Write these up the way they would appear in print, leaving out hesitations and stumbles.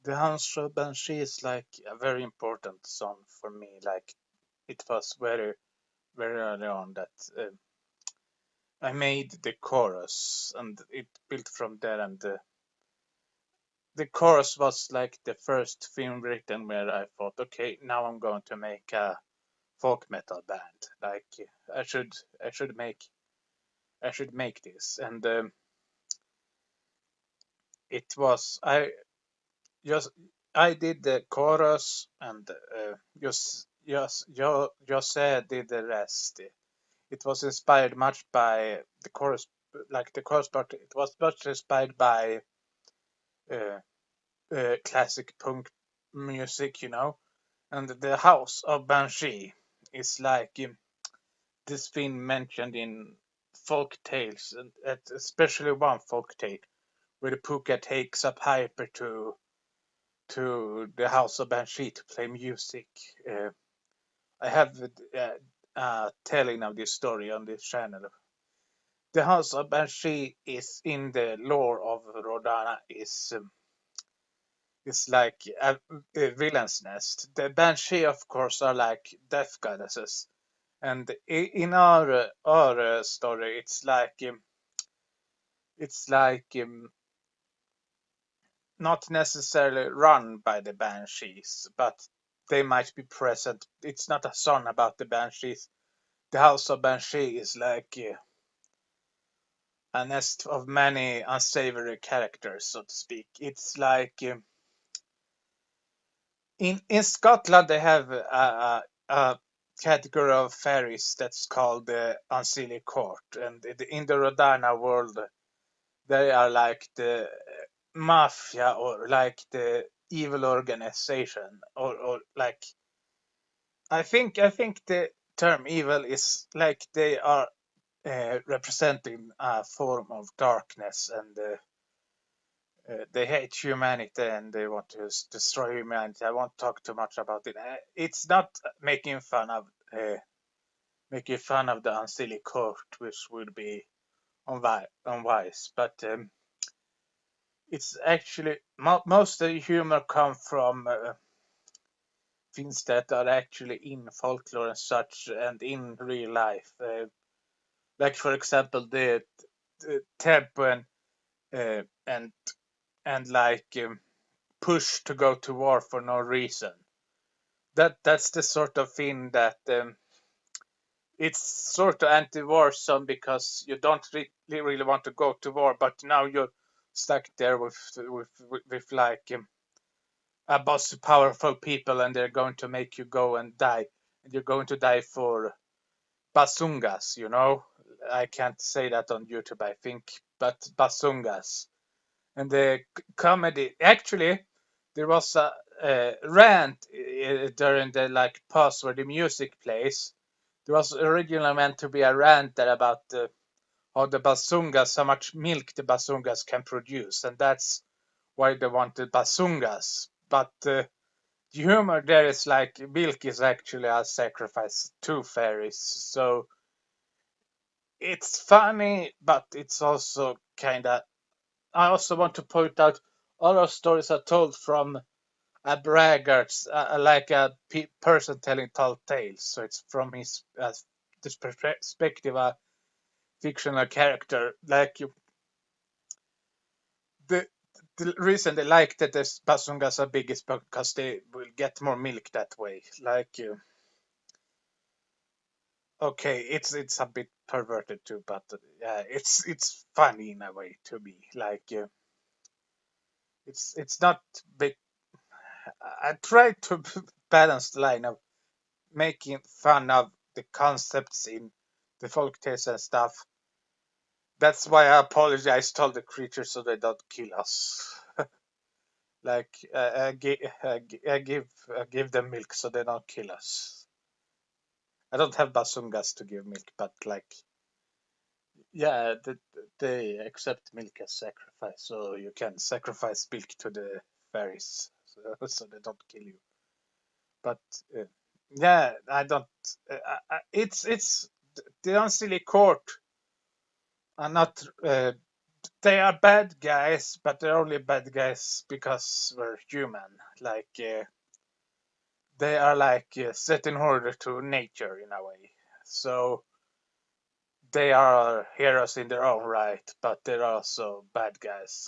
The Hansro Banshee is like a very important song for me. Like it was very early on that I made the chorus, and it built from there. And the chorus was like the first film written where I thought, okay, now I'm going to make a folk metal band. Like I should I should make I should make this, and it was just I did the chorus, and Jose did the rest. It was inspired much by the chorus, like the chorus part. It was much inspired by uh, classic punk music, you know. And the House of Banshee is like this thing mentioned in folk tales, and especially one folk tale where the Puka takes up Hyper to the House of Banshee to play music. Uh, I have telling of this story on this channel. The House of Banshee is in the lore of Rådarna is like a villain's nest. The Banshee, of course, are like death goddesses, and in our story, it's like not necessarily run by the Banshees, but they might be present. It's not a song about the Banshees. The House of Banshee is like a nest of many unsavory characters, so to speak. It's like in Scotland they have a category of fairies that's called the Unseelie Court, and in the Rådarna world they are like the mafia or like the evil organization or like I think the term evil is like they are representing a form of darkness, and they hate humanity and they want to destroy humanity. I won't talk too much about it. It's not making fun of the Unseelie Court, which would be unwise. But it's actually most of the humor come from things that are actually in folklore and such, and in real life. Like for example, the tempo and like push to go to war for no reason. That's the sort of thing that it's sort of anti-war zone because you don't really want to go to war, but now you're stuck there with like a bunch of powerful people, and they're going to make you go and die, and you're going to die for basungas. You know, I can't say that on YouTube, I think, but basungas. And the comedy, actually, there was a rant during the like pause where the music plays. There was originally meant to be a rant there about how the basungas, how much milk the basungas can produce, and that's why they wanted basungas. But the humor there is like milk is actually a sacrifice to fairies, so it's funny, but it's also kind of. I also want to point out all our stories are told from a braggart, like a person telling tall tales. So it's from his this perspective, a fictional character. Like the the reason they like that the basungas are big is because they will get more milk that way. Like okay, it's a bit perverted too, but yeah, it's funny in a way to me. Like it's not big. I try to balance the line of making fun of the concepts in the folk tales and stuff. That's why I apologize to all the creatures so they don't kill us. Like I give them milk so they don't kill us. I don't have basungas to give milk, but like yeah, they accept milk as sacrifice, so you can sacrifice milk to the fairies, so they don't kill you. But uh, yeah, I don't. It's the Unseelie Court are not they are bad guys, but they're only bad guys because we're human. Like they are like set in order to nature in a way. So they are heroes in their own right, but they're also bad guys.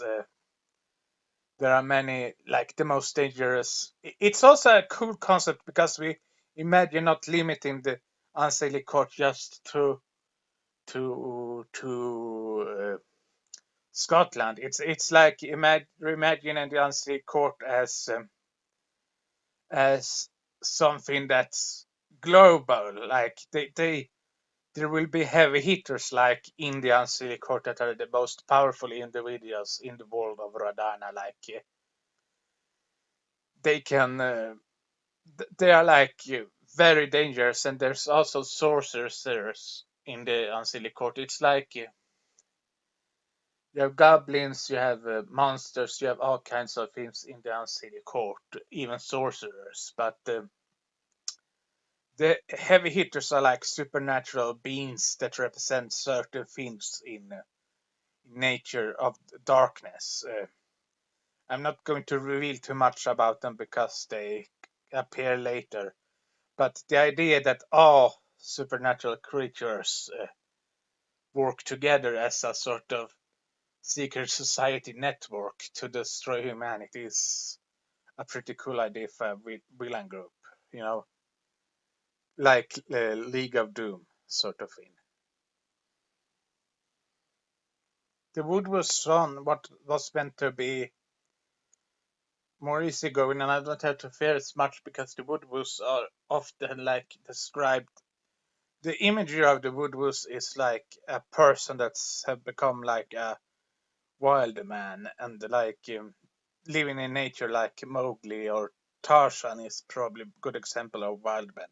There are many, like the most dangerous. It's also a cool concept because we imagine not limiting the unseelie court just to Scotland. It's like imagining the unseelie court as something that's global. Like there will be heavy hitters like India and Silicon that are the most powerful individuals in the world of Rådarna. Like they can, they are like very dangerous, and there's also sorcerers in the Unseelie Court. It's like you have goblins, you have monsters, you have all kinds of things in the Unseelie Court, even sorcerers. But the heavy hitters are like supernatural beings that represent certain things in nature of darkness. I'm not going to reveal too much about them because they appear later. But the idea that all supernatural creatures work together as a sort of secret society network to destroy humanity is a pretty cool idea for a villain group. You know, like League of Doom sort of thing. The wood was on what was meant to be more easygoing, and I don't have to fear as much because the woodwoods are often like described. The imagery of the woodwoods is like a person that's have become like a wild man and like living in nature, like Mowgli or Tarzan is probably a good example of wild man.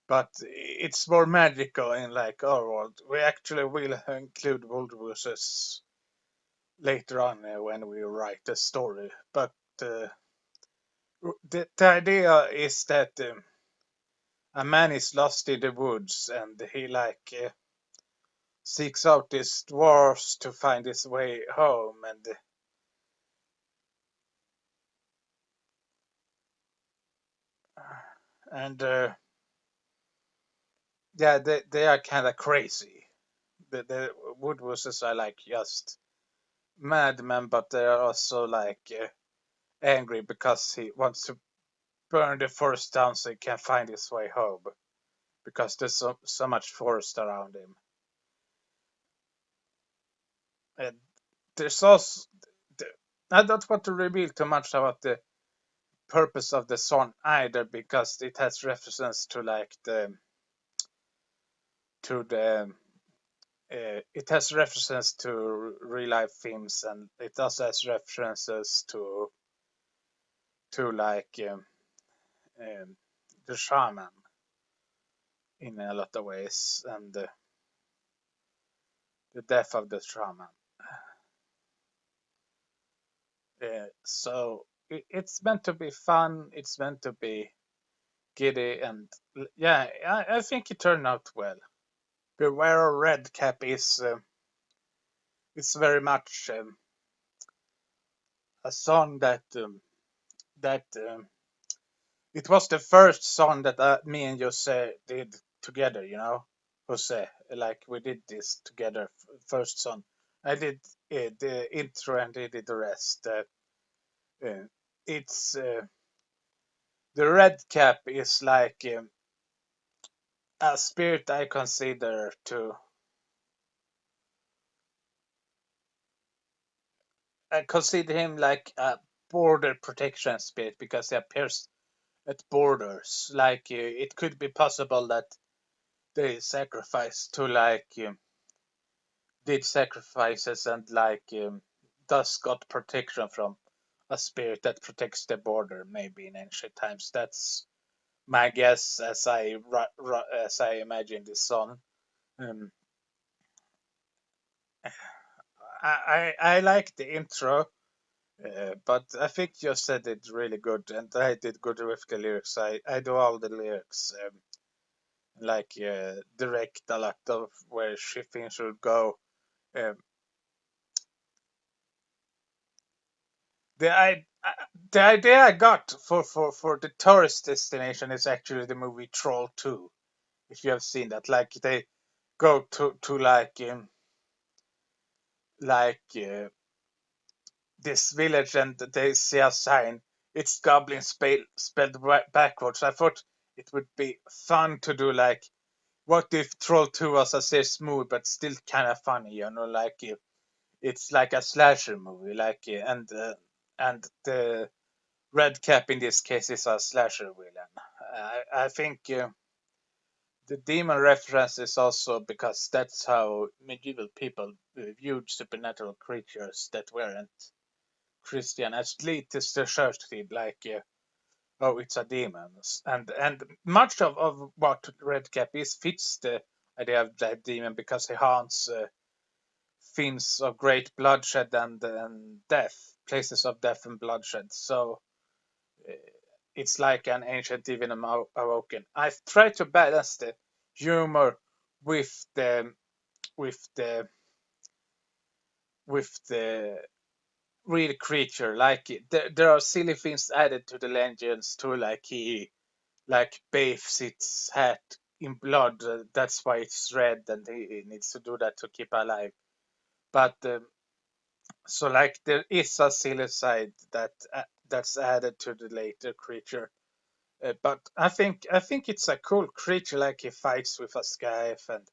But it's more magical in like our world. We actually will include woodwoods later on when we write the story, but. The idea is that a man is lost in the woods and he like seeks out these dwarfs to find his way home, and yeah, they are kind of crazy. The woodwosses are like just madmen, but they are also like angry because he wants to burn the forest down so he can find his way home because there's so much forest around him. And there's also I don't want to reveal too much about the purpose of the song either because it has references to like the it has references to real life themes, and it also has references to like um, the shaman in a lot of ways, and the death of the shaman. So it's meant to be fun. It's meant to be giddy, and yeah, I think it turned out well. Beware of Redcap is very much a song that it was the first song that me and Jose did together. You know, Jose, like we did this together. First song, I did the intro and he did the rest. Uh, it's the red cap is like a spirit I consider to. I consider him like a border protection spirit because he appears at borders. Like it could be possible that they sacrifice to like did sacrifices and like thus got protection from a spirit that protects the border. Maybe in ancient times. That's my guess as I imagine this song. Um, I like the intro. But I think you said it really good, and I did good with the lyrics. I do all the lyrics, like direct a lot of where shipping should go. Um, The I the idea I got for the tourist destination is actually the movie Troll 2. If you have seen that, like they go to like this village and they see a sign. It's Goblin spelled backwards. I thought it would be fun to do like, what if Troll 2 was a serious movie but still kind of funny, like it's like a slasher movie, like and the Red Cap in this case is a slasher villain. I think the demon reference is also because that's how medieval people viewed supernatural creatures that weren't Christian, at least the church did, like oh, it's a demon, and much of what Red Cap is fits the idea of that demon because he haunts themes of great bloodshed and death, places of death and bloodshed. So uh, it's like an ancient demon awoken. I've tried to balance the humor with the with the with the real creature. Like there are silly things added to the legends too, like he like bathes its hat in blood. That's why it's red, and he needs to do that to keep alive. But so like there is a silly side that's added to the later creature. But I think it's a cool creature. Like he fights with a scythe, and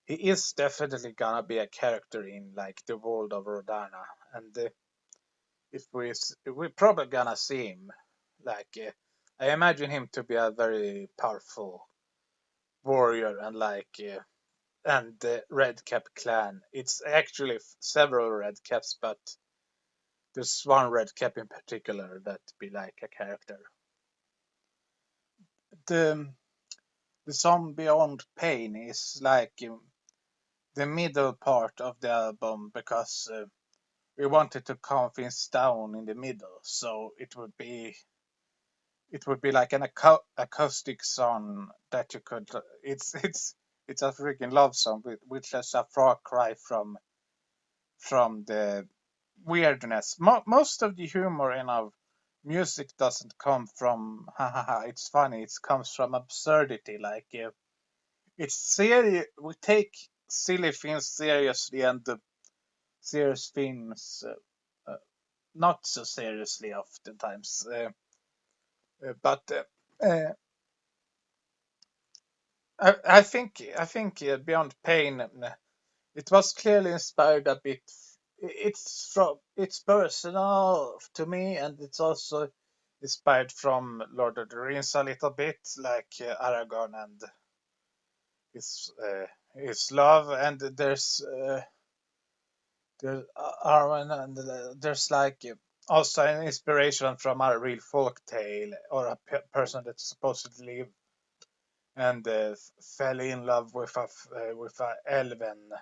he is definitely gonna be a character in like the world of Rådarna. And if we're probably gonna see him, like I imagine him to be a very powerful warrior, and like and the Red Cap clan. It's actually several Red Caps, but there's one Red Cap in particular that be like a character. The the song Beyond Pain is like the middle part of the album because we wanted to calm things down in the middle, so it would be like an acoustic song that you could. It's a freaking love song, which is a far cry from the weirdness. Most of the humor in our music doesn't come from ha ha ha. It's funny. It comes from absurdity. Like it's serious. We take silly things seriously, and the serious things not so seriously oftentimes. But uh, I think Beyond Pain, it was clearly inspired a bit. It's personal to me, and it's also inspired from Lord of the Rings a little bit, like Aragorn and his his love, and there's Arwen, and there's like also an inspiration from a real folk tale or a person that supposedly lived and fell in love with a elven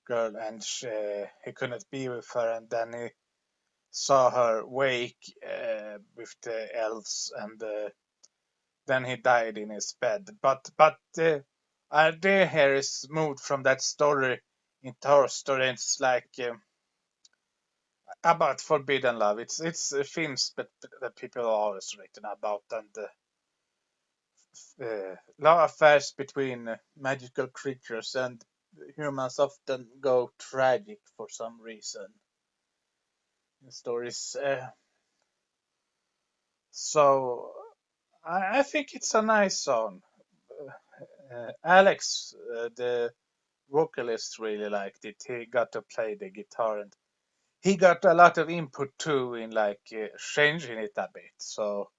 girl, and he couldn't be with her, and then he saw her wake with the elves, and then he died in his bed. But the idea here is moved from that story into our story. It's like about forbidden love. It's themes that people are always written about, and love affairs between magical creatures and humans often go tragic for some reason in stories. So I think it's a nice song. Alex, the vocalist, really liked it. He got to play the guitar, and he got a lot of input too in like changing it a bit. So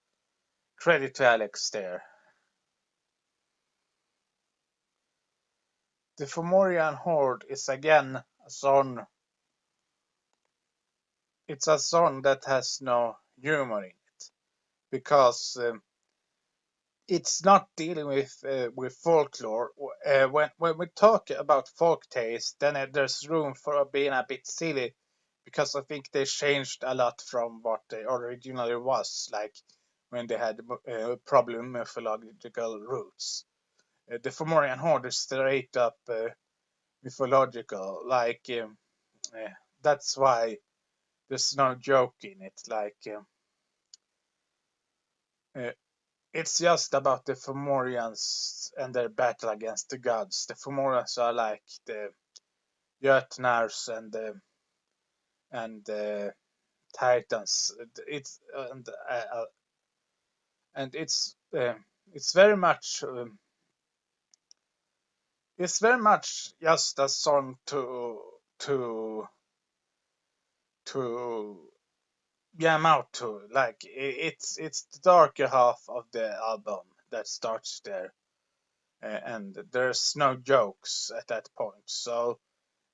credit to Alex there. The Fomorian Horde is again a song. It's a song that has no humor in it because it's not dealing with folklore. When we talk about folk tales, then there's room for being a bit silly because I think they changed a lot from what they originally was, like when they had problem mythological roots. The Fomorian Horde is straight up mythological, like that's why there's no joke in it. Like uh, it's just about the Fomorians and their battle against the gods. The Fomorians are like the Jötnars and the Titans. And it's very much just a song to jam out to. Like it's the darker half of the album that starts there, and there's no jokes at that point. So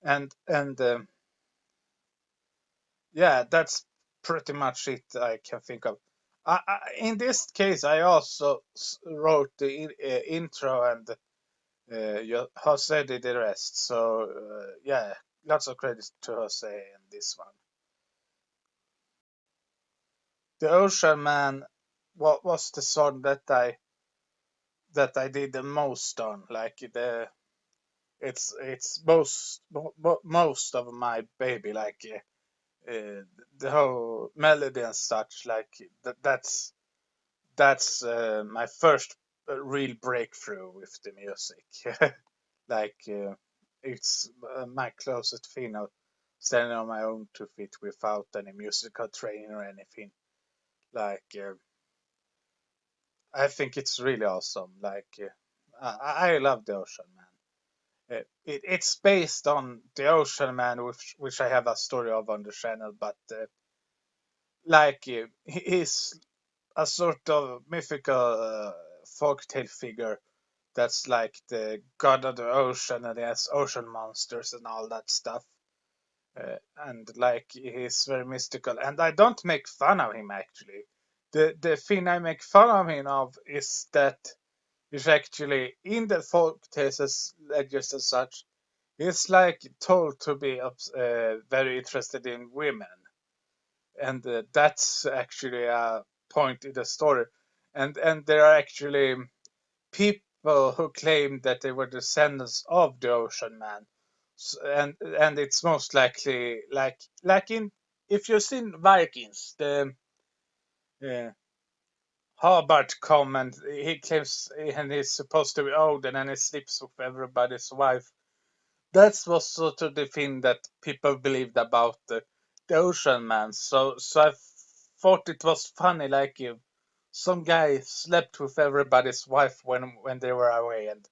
and yeah, that's pretty much it I can think of. In this case, I also wrote the intro, and Jose did the rest. So yeah, lots of credit to Jose in this one. The Ocean Man, what was the song that I did the most on? Like it's most of my baby. Like the whole melody and such. Like that's my first real breakthrough with the music. Like it's my closest thing of standing on my own 2 feet without any musical training or anything. Like I think it's really awesome. Like I love the Ocean Man. It's based on the Ocean Man, which I have a story of on the channel, but like he's a sort of mythical folktale figure that's like the god of the ocean, and he has ocean monsters and all that stuff. And like he's very mystical, and I don't make fun of him actually. The thing I make fun of him of is that he's actually in the folk tales, legends and such. He's like told to be very interested in women, and that's actually a point in the story. And there are actually people who claim that they were descendants of the Ocean Man, and it's most likely like in if you've seen Vikings, the uh, Hobart come and he claims and he's supposed to be Odin and he sleeps with everybody's wife. That was sort of the thing that people believed about the Ocean Man. So I thought it was funny, like some guy slept with everybody's wife when they were away, and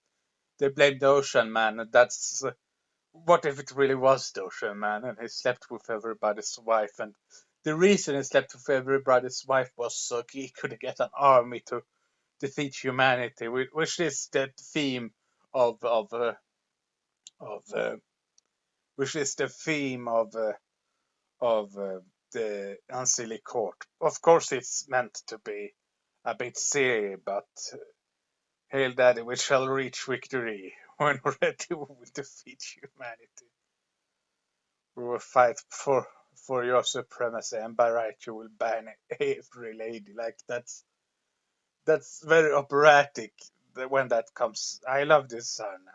they blamed the Ocean Man. And that's what if it really was the Ocean Man and he slept with everybody's wife? And the reason he slept with everybody's wife was so he could get an army to defeat humanity, which is the theme of which is the theme of the Unseelie Court. Of course, it's meant to be a bit silly, but hail daddy, we shall reach victory. When ready, we will defeat humanity. We will fight for your supremacy, and by right you will ban every lady. Like that's very operatic when that comes. I love this song.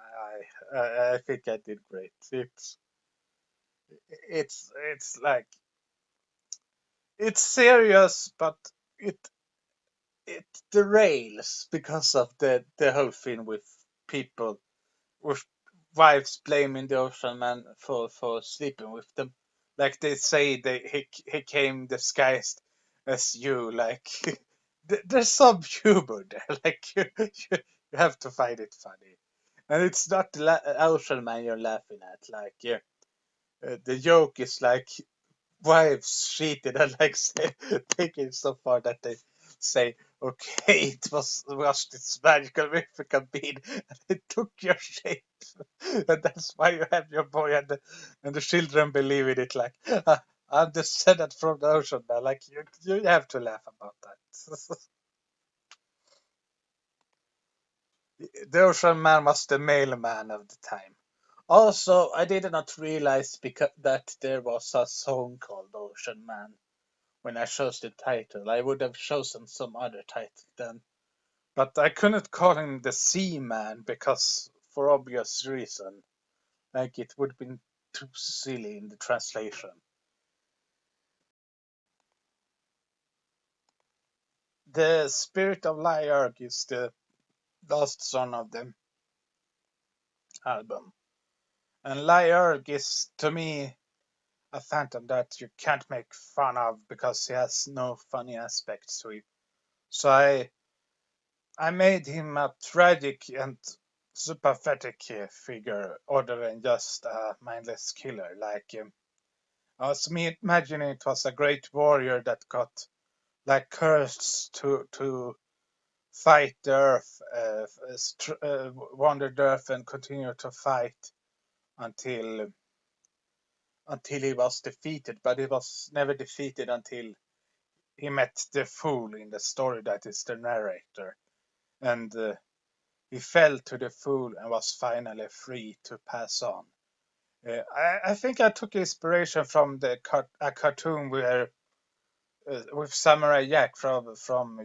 I think I did great. It's like it's serious, but it it derails because of the whole thing with people with wives blaming the Ocean Man for sleeping with them. Like they say he came disguised as you. Like there's some humor there. Like you have to find it funny, and it's not the Ocean Man you're laughing at. Like the joke is like wives cheated and like say, take it so far that they say, okay, it was this magical mythical being and it took your shape, and that's why you have your boy, and the children believe in it. Like I'm descended from the ocean man. Like you have to laugh about that. The ocean man was the mailman of the time. Also, I did not realize that there was a song called Ocean Man when I chose the title. I would have chosen some other title then. But I couldn't call him the Sea Man because, for obvious reason, like it would have been too silly in the translation. the Spirit of Lyarg is the last song of the album. And Lyarg is, to me, a phantom that you can't make fun of because he has no funny aspects to it. So I made him a tragic and sympathetic figure other than just a mindless killer. Like I was imagining it was a great warrior that got like cursed to fight the earth, wander the earth and continue to fight until he was defeated. But he was never defeated until he met the fool in the story that is the narrator, and he fell to the fool and was finally free to pass on. I think I took inspiration from a cartoon where with Samurai Jack from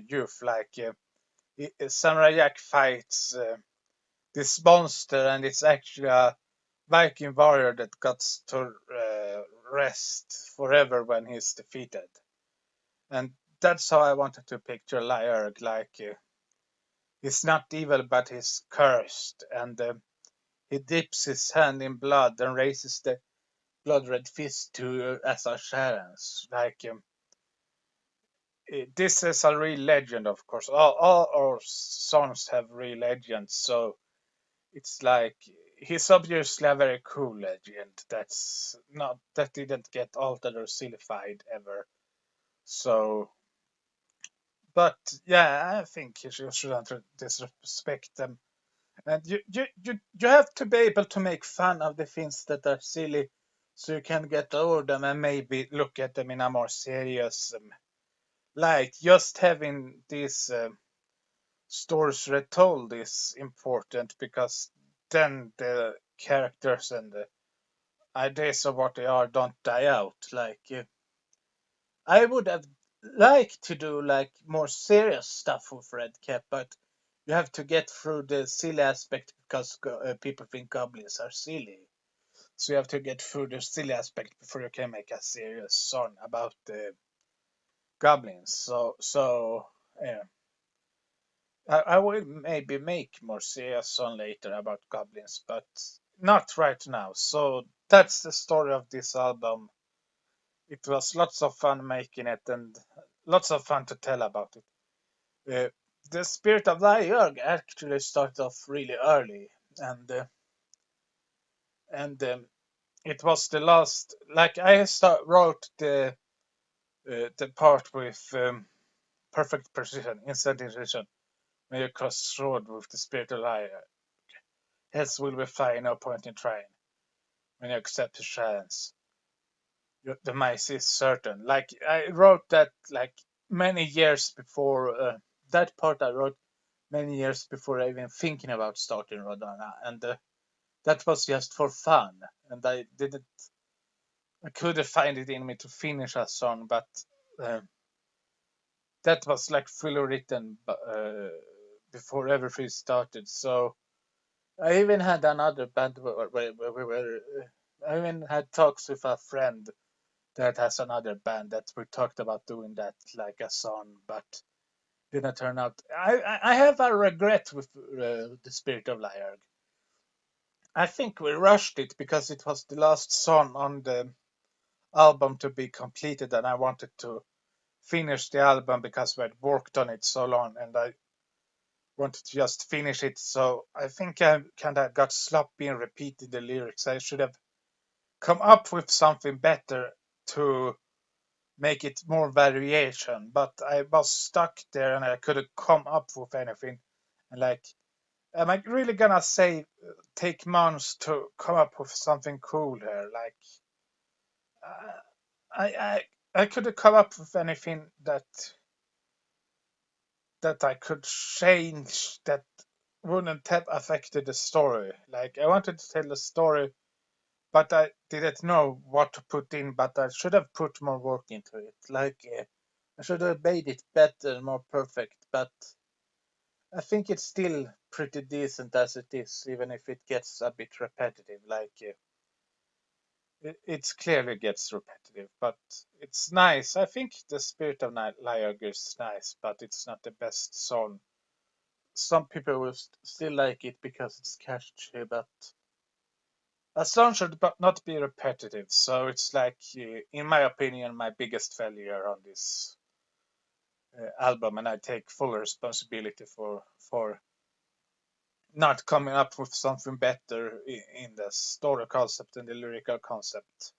Youth, like Samurai Jack fights this monster, and it's actually a Viking warrior that got to rest forever when he's defeated. And that's how I wanted to picture Lyarg, like he's not evil, but he's cursed, and he dips his hand in blood and raises the blood red fist to as a challenge. Like this is a real legend, of course. All our songs have real legends, so it's like he's obviously a very cool legend that didn't get altered or sillified ever. So, but yeah, I think you shouldn't disrespect them. And you have to be able to make fun of the things that are silly, so you can get over them and maybe look at them in a more serious, light. Just having these stories retold is important because then the characters and the ideas of what they are don't die out. Like I would have liked to do like more serious stuff with Red Cap, but you have to get through the silly aspect because people think goblins are silly. So you have to get through the silly aspect before you can make a serious song about the goblins. So yeah. I will maybe make more serious song later about goblins, but not right now. So that's the story of this album. It was lots of fun making it and lots of fun to tell about it. Uh, the Spirit of Lyurg actually started off really early, and and it was the last. Like wrote the part with perfect precision, instant precision, when you cross road with the Spirit of Lyurg. His will be fine, no point in trying. When you accept the chance, the mice is certain. Like I wrote that like many years before that part. I wrote many years before even thinking about starting Rådarna, and that was just for fun. And I didn't. I couldn't find it in me to finish a song, but uh, that was like fully written before everything started. So I even had another band where we were. I even had talks with a friend that has another band that we talked about doing that like a song, but didn't turn out. I have a regret with the Spirit of Lyarg. I think we rushed it because it was the last song on the album to be completed, and I wanted to finish the album because we had worked on it so long, and I wanted to just finish it. So I think I kind of got sloppy in repeating the lyrics. I should have come up with something better to make it more variation, but I was stuck there and I couldn't come up with anything. And like, am I really gonna say take months to come up with something cool here? Like, uh, I couldn't come up with anything that I could change that wouldn't have affected the story. Like, I wanted to tell the story, but I didn't know what to put in. But I should have put more work into it. Like, I should have made it better, more perfect. But I think it's still pretty decent as it is, even if it gets a bit repetitive. Like it clearly gets repetitive, but it's nice. I think the Spirit of Liarger is nice, but it's not the best song. Some people will still like it because it's catchy, but a song should not be repetitive. So it's like, in my opinion, my biggest failure on this album, and I take full responsibility for not coming up with something better in the story concept and the lyrical concept.